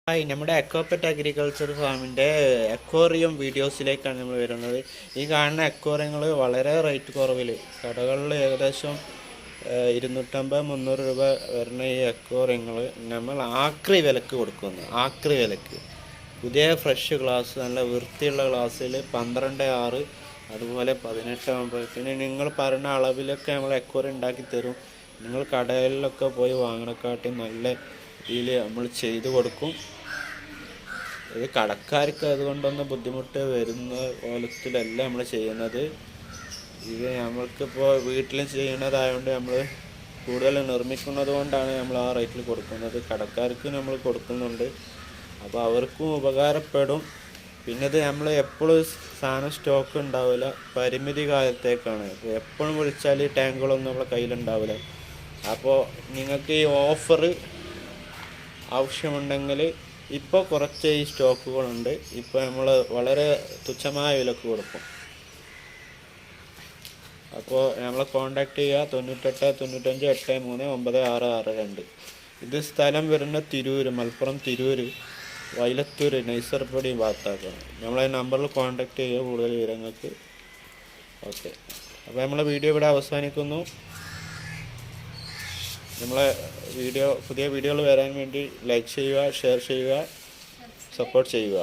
Hi, നമ്മുടെ എക്കോപെറ്റ് agriculture ഫാമിൻ്റെ aquarium വീഡിയോസിലേക്കാണ് നമ്മൾ വരുന്നത്. ഈ കാണുന്ന അക്വേറിയങ്ങൾ വളരെ റേറ്റ് കുറവിൽ കടകളിൽ ഏകദേശം 250-300 രൂപ വരുന്ന ഈ അക്വേറിയങ്ങൾ നമ്മൾ ആക്രി വിലക്ക് കൊടുക്കുന്നു. ആക്രി വിലക്ക് പുതിയ ഫ്രഷ് ഗ്ലാസ്, നല്ല വൃത്തിയുള്ള ഗ്ലാസ്സിൽ 12.6, അതുപോലെ 18.9. പിന്നെ നിങ്ങൾ പറയുന്ന അളവിലൊക്കെ നമ്മൾ അക്വേറിയം ഉണ്ടാക്കി തരും. നിങ്ങൾ കടകളിലൊക്കെ പോയി വാങ്ങണക്കാട്ടി നല്ല രീതിയിൽ നമ്മൾ ചെയ്തു കൊടുക്കും. ഇത് കടക്കാർക്ക് അതുകൊണ്ടൊന്നും ബുദ്ധിമുട്ട് വരുന്ന കോലത്തിലല്ല നമ്മൾ ചെയ്യുന്നത്. ഇത് നമ്മൾക്കിപ്പോൾ വീട്ടിൽ ചെയ്യുന്നതായതുകൊണ്ട് നമ്മൾ കൂടുതൽ നിർമ്മിക്കുന്നത് കൊണ്ടാണ് നമ്മൾ ആ റേറ്റിൽ കൊടുക്കുന്നത്. കടക്കാർക്ക് നമ്മൾ കൊടുക്കുന്നുണ്ട്, അപ്പോൾ അവർക്കും ഉപകാരപ്പെടും. പിന്നെ ഇത് നമ്മൾ എപ്പോഴും സാധനം സ്റ്റോക്ക് ഉണ്ടാവില്ല, പരിമിതി കാലത്തേക്കാണ്. ഇപ്പോൾ എപ്പോഴും വിളിച്ചാൽ ഈ ടാങ്കുകളൊന്നും നമ്മളെ കയ്യിലുണ്ടാവില്ല. അപ്പോൾ നിങ്ങൾക്ക് ഈ ഓഫർ ആവശ്യമുണ്ടെങ്കിൽ ഇപ്പോൾ കുറച്ച് ഈ സ്റ്റോക്കുകളുണ്ട്. ഇപ്പോൾ നമ്മൾ വളരെ തുച്ഛമായ വിലക്ക് കൊടുക്കും. അപ്പോൾ നമ്മളെ കോൺടാക്റ്റ് ചെയ്യുക 9895839662. ഇത് സ്ഥലം വരുന്ന തിരൂർ, മലപ്പുറം തിരൂർ, വൈലത്തൂർ, നൈസർപ്പടി ഭാഗത്താക്കാണ്. നമ്മളെ നമ്പറിൽ കോൺടാക്റ്റ് ചെയ്യുക കൂടുതൽ വിവരങ്ങൾക്ക്. ഓക്കെ, അപ്പോൾ നമ്മളെ വീഡിയോ ഇവിടെ അവസാനിക്കുന്നു. നമ്മളെ പുതിയ വീഡിയോകൾ വരാൻ വേണ്ടി ലൈക്ക് ചെയ്യുക, ഷെയർ ചെയ്യുക, സപ്പോർട്ട് ചെയ്യുക.